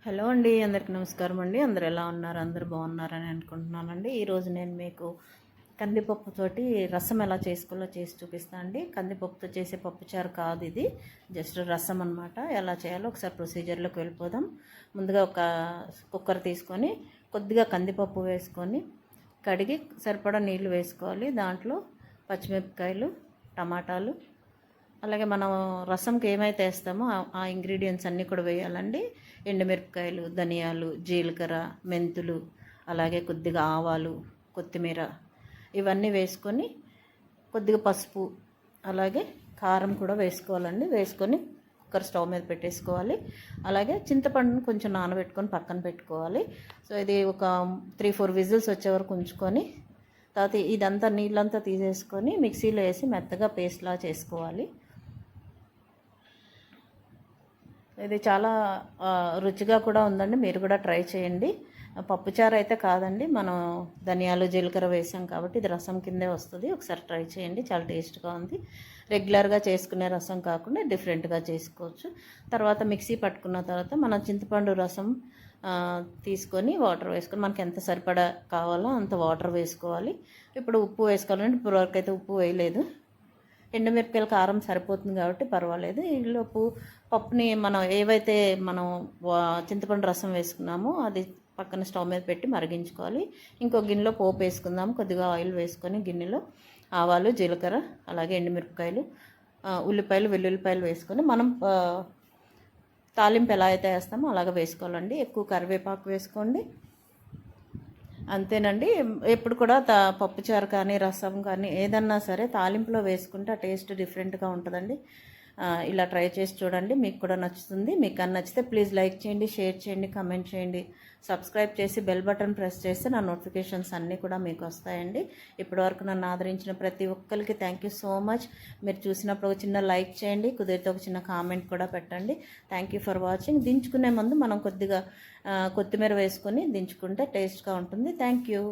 Hello అండి, అందరికీ నమస్కారం అండి. అందరు ఎలా ఉన్నారు? అందరు బాగున్నారని అనుకుంటున్నానండి. ఈరోజు నేను మీకు కందిపప్పుతోటి రసం ఎలా చేసుకోవాలో చేసి చూపిస్తాను అండి. కందిపప్పుతో చేసే పప్పుచారు కాదు ఇది, జస్ట్ రసం అనమాట. ఎలా చేయాలో ఒకసారి ప్రొసీజర్లోకి వెళ్ళిపోదాం. ముందుగా ఒక కుక్కర్ తీసుకొని కొద్దిగా కందిపప్పు వేసుకొని కడిగి సరిపడా నీళ్లు వేసుకోవాలి. దాంట్లో పచ్చిమిరపకాయలు, టమాటాలు, అలాగే మనం రసంకి ఏమైతే వేస్తామో ఆ ఇంగ్రీడియంట్స్ అన్నీ కూడా వేయాలండి. ఎండుమిరపకాయలు, ధనియాలు, జీలకర్ర, మెంతులు, అలాగే కొద్దిగా ఆవాలు, కొత్తిమీర ఇవన్నీ వేసుకొని కొద్దిగా పసుపు, అలాగే కారం కూడా వేసుకోవాలండి. వేసుకొని కుక్కర్ స్టవ్ మీద పెట్టేసుకోవాలి. అలాగే చింతపండును కొంచెం నానబెట్టుకొని పక్కన పెట్టుకోవాలి. సో ఇది ఒక 3-4 విజిల్స్ వచ్చే వరకు ఉంచుకొని తర్వాత ఇదంతా నీళ్ళంతా తీసేసుకొని మిక్సీలో వేసి మెత్తగా పేస్ట్లా చేసుకోవాలి. ఇది చాలా రుచిగా కూడా ఉందండి, మీరు కూడా ట్రై చేయండి. పప్పుచారు అయితే కాదండి, మనం ధనియాలు, జీలకర్ర వేసాం కాబట్టి ఇది రసం కిందే వస్తుంది. ఒకసారి ట్రై చేయండి, చాలా టేస్ట్గా ఉంది. రెగ్యులర్గా చేసుకునే రసం కాకుండా డిఫరెంట్గా చేసుకోవచ్చు. తర్వాత మిక్సీ పట్టుకున్న తర్వాత మనం చింతపండు రసం తీసుకొని వాటర్ వేసుకొని మనకి ఎంత సరిపడా కావాలో అంత వాటర్ వేసుకోవాలి. ఇప్పుడు ఉప్పు వేసుకోవాలంటే ఇప్పటివరకు అయితే ఉప్పు వేయలేదు. ఎండుమిరపకాయల కారం సరిపోతుంది కాబట్టి పర్వాలేదు. ఈలోపు పప్పుని మనం ఏవైతే మనం చింతపండు రసం వేసుకున్నామో అది పక్కన స్టవ్ మీద పెట్టి మరిగించుకోవాలి. ఇంకో గిన్నెలో పోపు వేసుకుందాము. కొద్దిగా ఆయిల్ వేసుకొని గిన్నెలో ఆవాలు, జీలకర్ర, అలాగే ఎండుమిరపకాయలు, ఉల్లిపాయలు, వెల్లుల్లిపాయలు వేసుకొని మనం తాలింపు ఎలా అయితే వేస్తామో అలాగే వేసుకోవాలండి. ఎక్కువ కరివేపాకు వేసుకోండి. అంతేనండి. ఎప్పుడు కూడా పప్పుచారు కానీ రసం కానీ ఏదన్నా సరే తాలింపులో వేసుకుంటే ఆ టేస్ట్ డిఫరెంట్గా ఉంటుందండి. ఇలా ట్రై చేసి చూడండి, మీకు కూడా నచ్చుతుంది. మీకు అని నచ్చితే ప్లీజ్ లైక్ చేయండి, షేర్ చేయండి, కమెంట్ చేయండి, సబ్స్క్రైబ్ చేసి బెల్ బటన్ ప్రెస్ చేస్తే నా నోటిఫికేషన్స్ అన్నీ కూడా మీకు వస్తాయండి. ఇప్పటివరకు నన్ను ఆదరించిన ప్రతి ఒక్కరికి థ్యాంక్ యూ సో మచ్. మీరు చూసినప్పుడు ఒక చిన్న లైక్ చేయండి, కుదిరితే ఒక చిన్న కామెంట్ కూడా పెట్టండి. Thank you for watching. దించుకునే ముందు మనం కొద్దిగా కొత్తిమీర వేసుకొని దించుకుంటే టేస్ట్గా ఉంటుంది. Thank you.